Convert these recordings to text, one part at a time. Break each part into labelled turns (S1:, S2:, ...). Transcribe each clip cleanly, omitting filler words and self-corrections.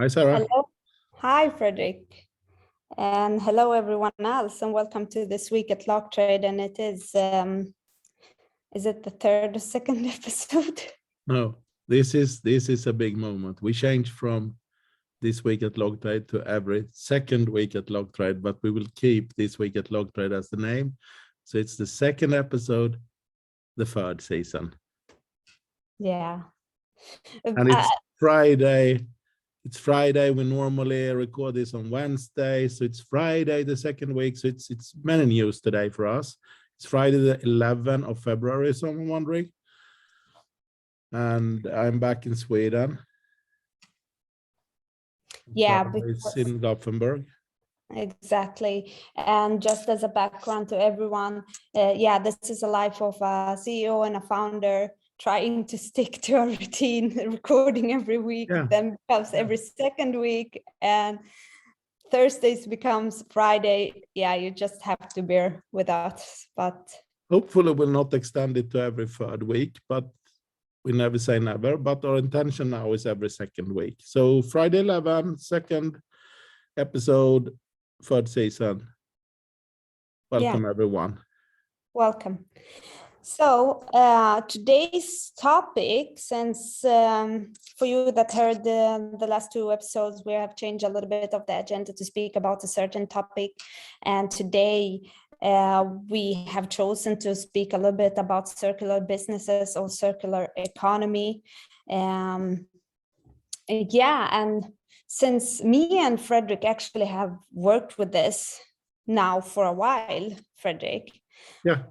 S1: Hi, Sarah.
S2: Hello. Hi, Fredrik. And hello, everyone else, and welcome to This Week at LogTrade. And it is it the third or second episode?
S1: No, this is a big moment. We changed from This Week at LogTrade to every second week at LogTrade, but we will keep This Week at LogTrade as the name. So it's the second episode, the third season.
S2: Yeah.
S1: And it's Friday. It's Friday. We normally record this on Wednesday. So it's Friday, the second week. So it's many news today for us. It's Friday, the 11th of February, someone wondering. And I'm back in Sweden.
S2: Yeah,
S1: it's in Gothenburg.
S2: Exactly. And just as a background to everyone, this is a life of a CEO and a founder trying to stick to a routine, recording every week, then becomes every second week, and Thursdays becomes Friday. Yeah, you just have to bear with us. But
S1: hopefully we'll not extend it to every third week, but we never say never. But our intention now is every second week. So Friday 11, second episode, third season. Welcome, everyone.
S2: Welcome. So today's topic, since for you that heard the last two episodes, we have changed a little bit of the agenda to speak about a certain topic. And today we have chosen to speak a little bit about circular businesses or circular economy. And since me and Fredrik actually have worked with this now for a while, Fredrik.
S1: Yeah.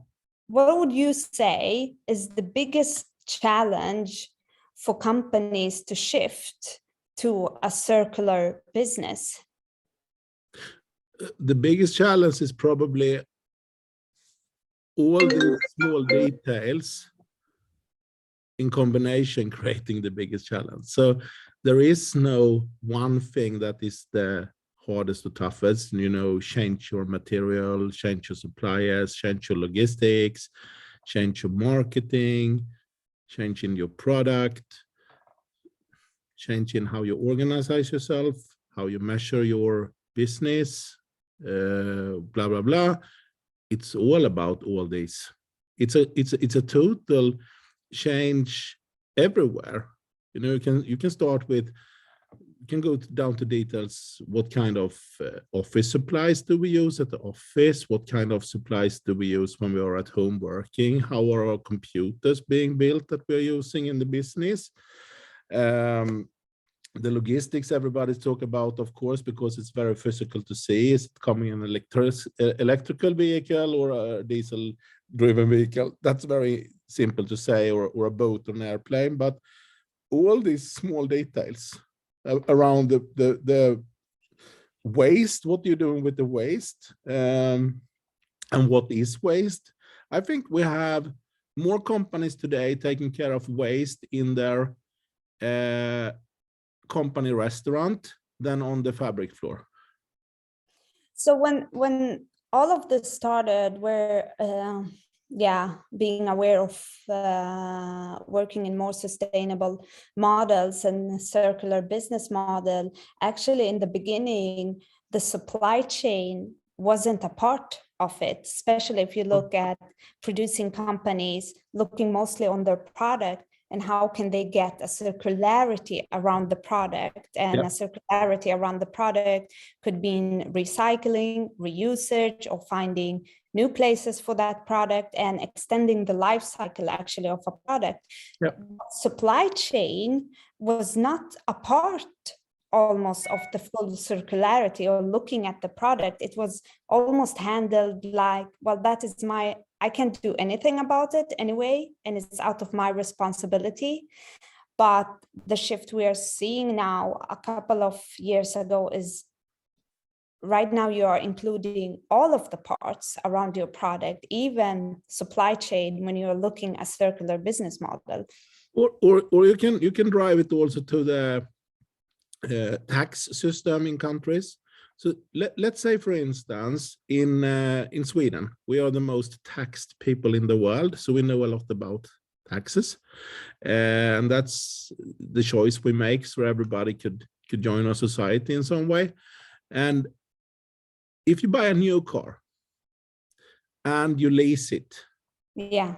S2: What would you say is the biggest challenge for companies to shift to a circular business?
S1: The biggest challenge is probably all the small details in combination creating the biggest challenge. So there is no one thing that is the hardest or toughest, change your material, change your suppliers, change your logistics, change your marketing, change in your product, change in how you organize yourself, how you measure your business, blah, blah, blah. It's all about all this. It's a total change everywhere. You can start with, you can go down to details. What kind of office supplies do we use at the office? What kind of supplies do we use when we are at home working? How are our computers being built that we're using in the business? The logistics everybody's talk about, of course, because it's very physical to see. Is it coming in an electrical vehicle or a diesel-driven vehicle? That's very simple to say, or a boat or an airplane. But all these small details around the waste, what you're doing with the waste, and what is waste. I think we have more companies today taking care of waste in their company restaurant than on the fabric floor.
S2: So when all of this started, we're being aware of working in more sustainable models and circular business model. Actually, in the beginning, the supply chain wasn't a part of it, especially if you look at producing companies looking mostly on their product and how can they get a circularity around the product. And a circularity around the product could be in recycling, reusage, or finding new places for that product and extending the life cycle actually of a product. Supply chain was not a part almost of the full circularity or looking at the product. It was almost handled like, well, I can't do anything about it anyway, and it's out of my responsibility. But the shift we are seeing now a couple of years ago is right now you are including all of the parts around your product, even supply chain, when you're looking at circular business model.
S1: Or you can drive it also to the tax system in countries. So let's say, for instance, in Sweden, we are the most taxed people in the world, so we know a lot about taxes, and that's the choice we make, so everybody could could join our society in some way. And if you buy a new car and you lease it,
S2: Yeah.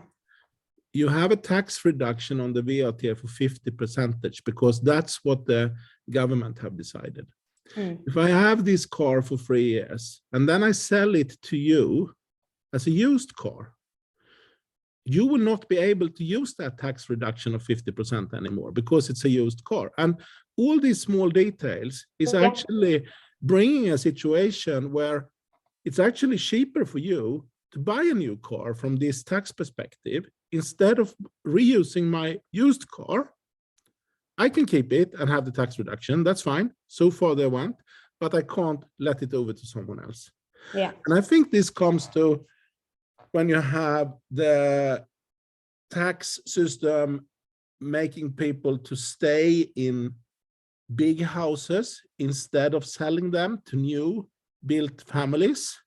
S1: you have a tax reduction on the VAT for 50% because that's what the government have decided. If I have this car for 3 years and then I sell it to you as a used car, you will not be able to use that tax reduction of 50% anymore because it's a used car. And all these small details is actually bringing a situation where it's actually cheaper for you to buy a new car from this tax perspective instead of reusing my used car. I can keep it and have the tax reduction. That's fine. So far they want, but I can't let it over to someone else.
S2: Yeah.
S1: And I think this comes to when you have the tax system making people to stay in big houses instead of selling them to new built families,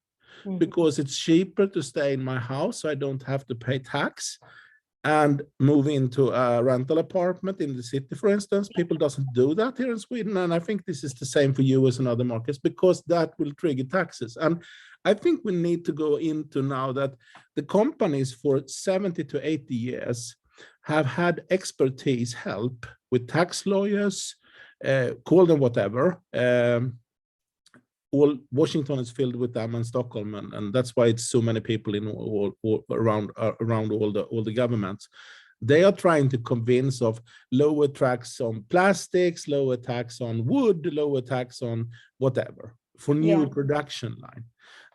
S1: because it's cheaper to stay in my house so I don't have to pay tax and move into a rental apartment in the city, for instance. People doesn't do that here in Sweden. And I think this is the same for US and other markets because that will trigger taxes. And I think we need to go into now that the companies for 70 to 80 years have had expertise help with tax lawyers, call them whatever. All Washington is filled with them and Stockholm, and that's why it's so many people in all around all the governments. They are trying to convince of lower tax on plastics, lower tax on wood, lower tax on whatever for new production line.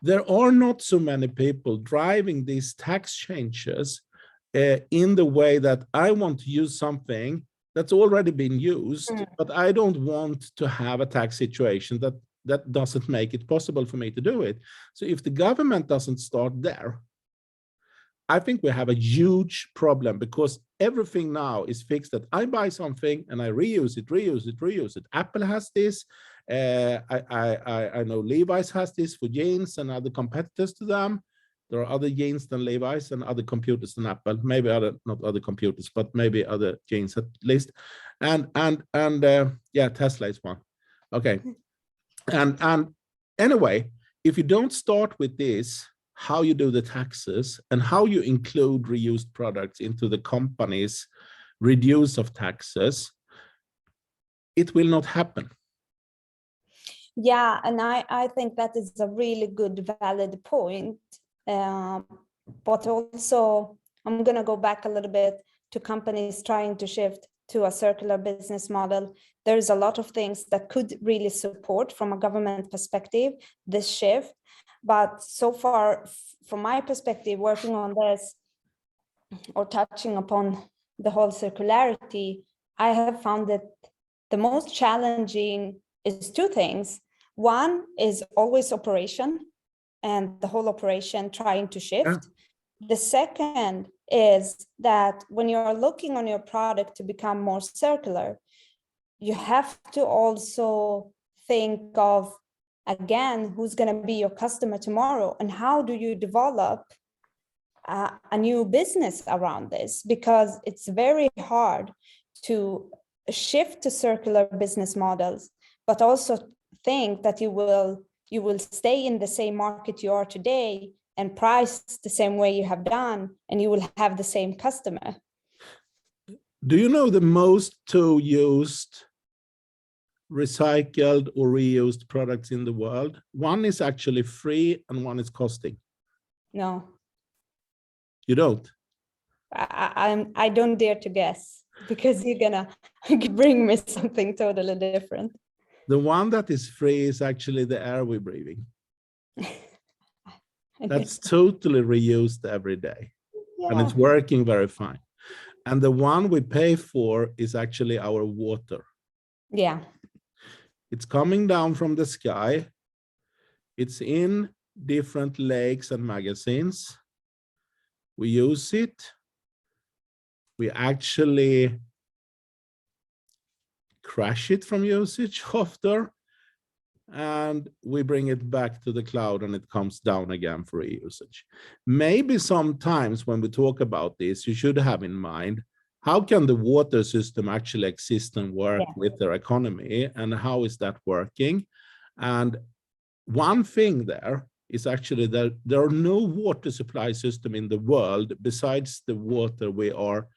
S1: There are not so many people driving these tax changes in the way that I want to use something that's already been used, but I don't want to have a tax situation that doesn't make it possible for me to do it. So if the government doesn't start there, I think we have a huge problem because everything now is fixed that I buy something and I reuse it. Apple has this. I know Levi's has this for jeans and other competitors to them. There are other jeans than Levi's and other computers than Apple. Maybe not other computers, but maybe other jeans at least. And Tesla is one. Okay. And anyway, if you don't start with this, how you do the taxes and how you include reused products into the company's reduce of taxes, it will not happen.
S2: Yeah, and I think that is a really good, valid point. But also, I'm going to go back a little bit to companies trying to shift to a circular business model. There's a lot of things that could really support from a government perspective this shift. But so far, from my perspective, working on this or touching upon the whole circularity, I have found that the most challenging is two things. One is always operation and the whole operation trying to shift. The second is that when you're looking on your product to become more circular, you have to also think of, again, who's going to be your customer tomorrow and how do you develop a new business around this, because it's very hard to shift to circular business models, but also think that you will stay in the same market you are today and price the same way you have done, and you will have the same customer.
S1: Do you know the most two used recycled or reused products in the world? One is actually free and one is costing.
S2: No.
S1: You don't?
S2: I don't dare to guess, because you're gonna bring me something totally different.
S1: The one that is free is actually the air we're breathing. That's totally reused every day. Yeah. And it's working very fine. And the one we pay for is actually our water.
S2: Yeah.
S1: It's coming down from the sky. It's in different lakes and magazines. We use it. We actually crash it from usage after, and we bring it back to the cloud and it comes down again for reusage. Maybe sometimes when we talk about this, you should have in mind how can the water system actually exist and work
S2: Yeah.
S1: with their economy, and how is that working? And one thing there is actually that there are no water supply system in the world besides the water we are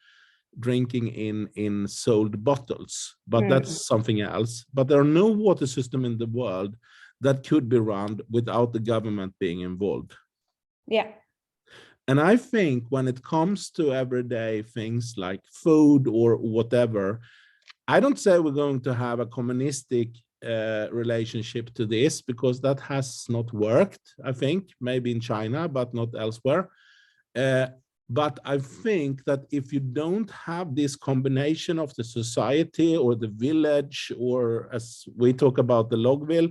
S1: drinking in sold bottles, but that's something else. But there are no water system in the world that could be run without the government being involved.
S2: Yeah.
S1: And I think when it comes to everyday things like food or whatever, I don't say we're going to have a communistic relationship to this, because that has not worked, I think, maybe in China, but not elsewhere. But I think that if you don't have this combination of the society or the village, or as we talk about the logville,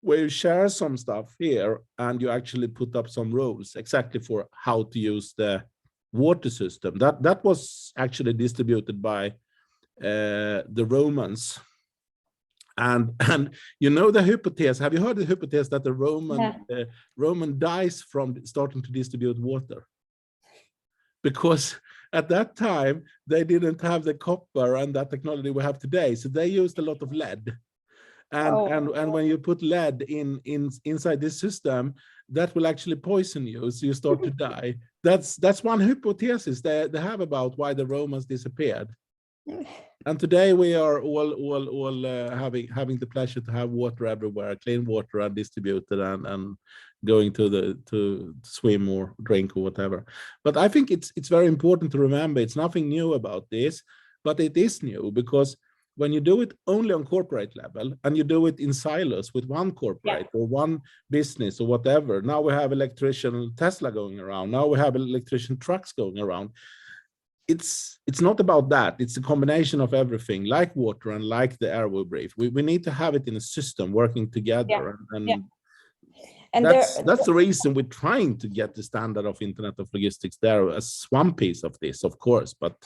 S1: where you share some stuff here and you actually put up some rules exactly for how to use the water system. That was actually distributed by the Romans. And you know the hypothesis, have you heard the hypothesis that the Roman dies from starting to distribute water? Because at that time, they didn't have the copper and that technology we have today. So they used a lot of lead. And when you put lead inside this system, that will actually poison you, so you start to die. That's one hypothesis they have about why the Romans disappeared. And today we are all having the pleasure to have water everywhere, clean water and distributed, and going to swim or drink or whatever. But I think it's very important to remember it's nothing new about this, but it is new because when you do it only on corporate level and you do it in silos with one corporate or one business or whatever, now we have electrician Tesla going around, now we have electrician trucks going around. It's not about that. It's a combination of everything, like water and like the air we breathe. We need to have it in a system working together. And that's the reason we're trying to get the standard of Internet of Logistics there as one piece of this, of course. But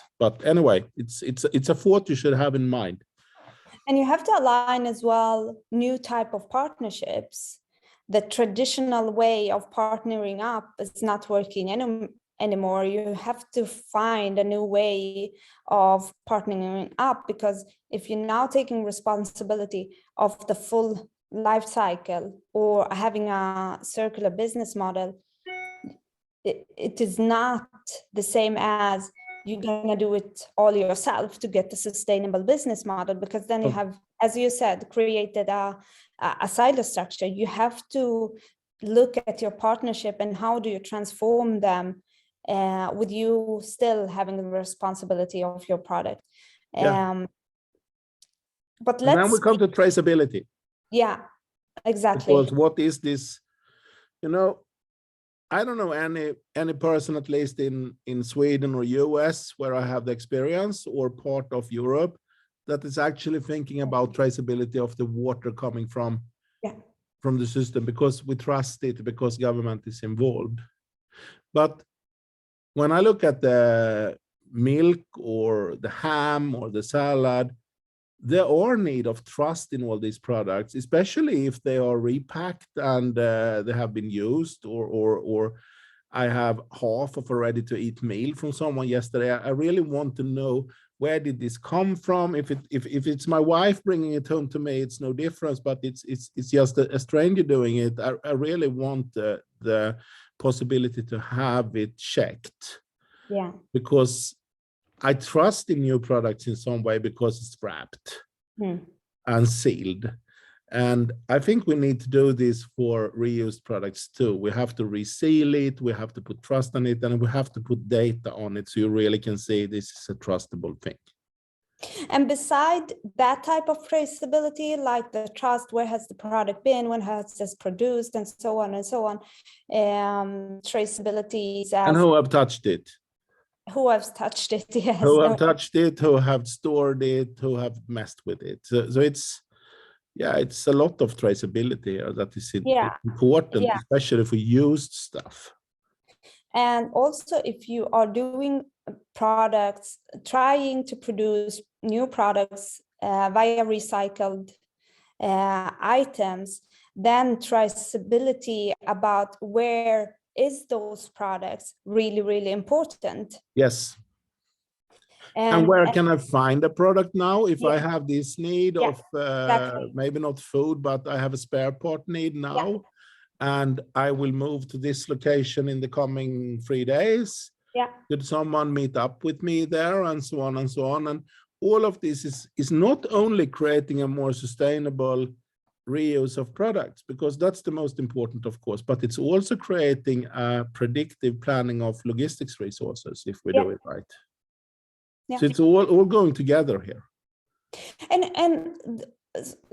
S1: anyway, it's a thought you should have in mind.
S2: And you have to align as well new type of partnerships. The traditional way of partnering up is not working anymore. You have to find a new way of partnering up, because if you're now taking responsibility of the full life cycle or having a circular business model, it is not the same as you're going to do it all yourself to get the sustainable business model, because then you have, as you said, created a silo structure. You have to look at your partnership and how do you transform them with you still having the responsibility of your product. But
S1: then we come to traceability.
S2: Yeah, exactly.
S1: Because what is this? You know, I don't know any person, at least in Sweden or US, where I have the experience, or part of Europe, that is actually thinking about traceability of the water coming from the system, because we trust it, because government is involved. But when I look at the milk or the ham or the salad, there are need of trust in all these products, especially if they are repacked and they have been used, or I have half of a ready-to-eat meal from someone yesterday. I really want to know, where did this come from? If it's my wife bringing it home to me, it's no difference. But it's just a stranger doing it. I really want the possibility to have it checked.
S2: Yeah.
S1: Because I trust in new products in some way, because it's wrapped and sealed. And I think we need to do this for reused products too. We have to reseal it, we have to put trust on it, and we have to put data on it so you really can say this is a trustable thing.
S2: And beside that type of traceability, like the trust, where has the product been, when has this produced, and so on and so on, traceability.
S1: And who have touched it?
S2: Who has touched it, yes.
S1: Who have touched it, who have stored it, who have messed with it. So it's a lot of traceability here that is important, especially for used stuff.
S2: And also, if you are doing products, trying to produce new products via recycled items, then traceability about where is those products really, really important.
S1: Yes. And where can I find a product now? If I
S2: yeah,
S1: have this need
S2: yeah,
S1: of
S2: exactly.
S1: maybe not food, but I have a spare part need now, and I will move to this location in the coming 3 days.
S2: Yeah.
S1: Could someone meet up with me there, and so on and so on? And all of this is not only creating a more sustainable reuse of products, because that's the most important, of course, but it's also creating a predictive planning of logistics resources if we do it right.
S2: Yeah.
S1: So it's all going together here.
S2: And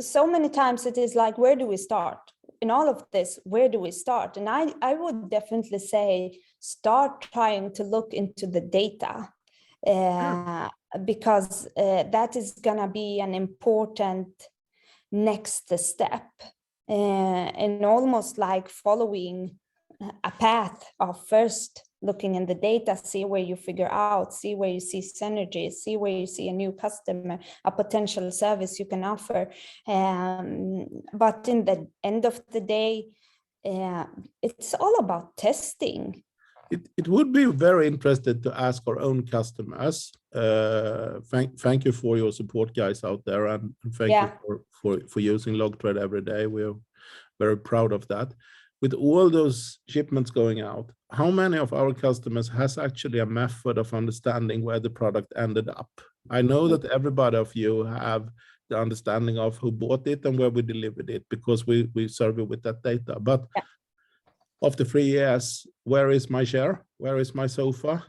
S2: so many times it is like, where do we start? In all of this, where do we start? And I would definitely say, start trying to look into the data, because that is gonna be an important next step, and almost like following a path of first looking in the data, see where you figure out, see where you see synergies, see where you see a new customer, a potential service you can offer. But in the end of the day, it's all about testing.
S1: It would be very interesting to ask our own customers. Thank you for your support, guys out there, and thank you for using LogTrade every day. We're very proud of that. With all those shipments going out, how many of our customers has actually a method of understanding where the product ended up? I know that everybody of you have the understanding of who bought it and where we delivered it, because we survey with that data. But after 3 years, where is my share? Where is my sofa?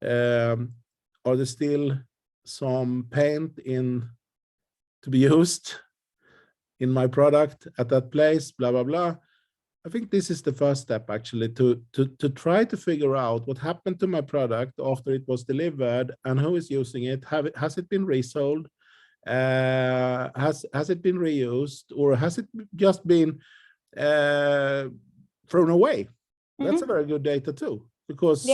S1: Are there still some paint to be used in my product at that place? Blah, blah, blah. I think this is the first step, actually, to try to figure out what happened to my product after it was delivered and who is using it. Has it been resold? Has it been reused, or has it just been thrown away? That's a very good data too, because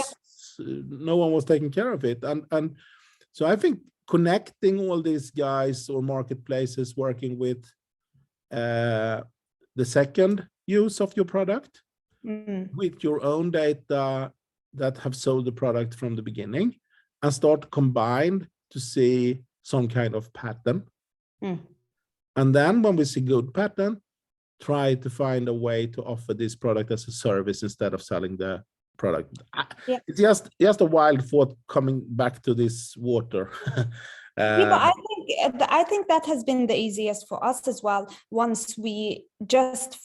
S1: no one was taking care of it. And so I think connecting all these guys or marketplaces working with the second use of your product with your own data that have sold the product from the beginning, and start combined to see some kind of pattern. And then when we see good pattern, try to find a way to offer this product as a service instead of selling the product. It's just a wild thought coming back to this water.
S2: But I think that has been the easiest for us as well. Once we just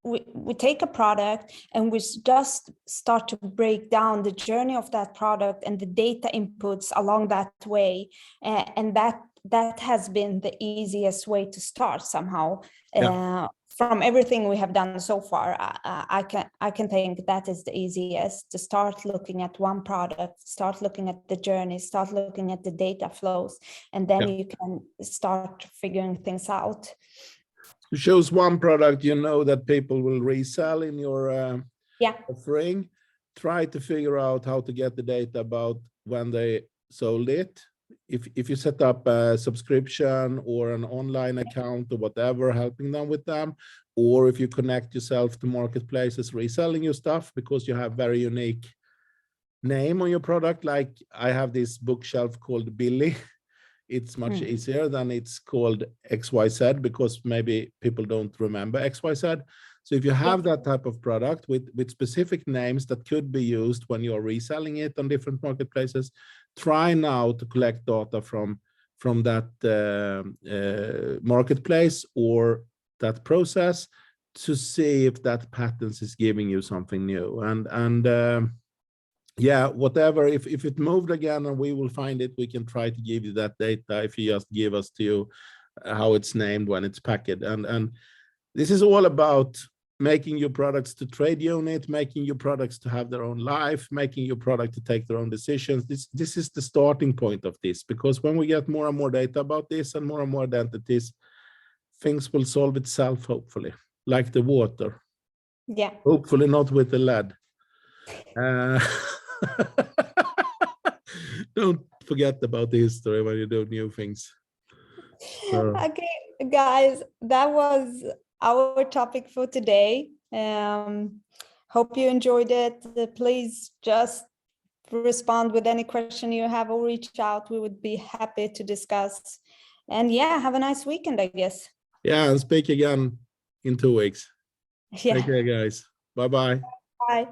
S2: we take a product and we just start to break down the journey of that product and the data inputs along that way, and that has been the easiest way to start somehow. From everything we have done so far, I can think that is the easiest, to start looking at one product, start looking at the journey, start looking at the data flows, and then you can start figuring things out.
S1: You choose one product you know that people will resell in your offering. Try to figure out how to get the data about when they sold it. If you set up a subscription or an online account or whatever, helping them with them, or if you connect yourself to marketplaces reselling your stuff because you have very unique name on your product, like I have this bookshelf called Billy. It's much easier than it's called XYZ, because maybe people don't remember XYZ. So if you have that type of product with specific names that could be used when you're reselling it on different marketplaces, try now to collect data from that marketplace or that process to see if that patterns is giving you something new. And whatever, if it moved again and we will find it, we can try to give you that data if you just give us to you how it's named when it's packed. And this is all about making your products to trade unit, making your products to have their own life, making your product to take their own decisions. This is the starting point of this, because when we get more and more data about this and more identities, things will solve itself, hopefully, like the water. Hopefully not with the lead. Don't forget about the history when you do new things.
S2: Okay, guys, that was our topic for today. Hope you enjoyed it. Please just respond with any question you have or reach out. We would be happy to discuss. And yeah, have a nice weekend, I guess.
S1: Yeah, and speak again in 2 weeks.
S2: Yeah.
S1: Take care, guys. Bye-bye.
S2: Bye.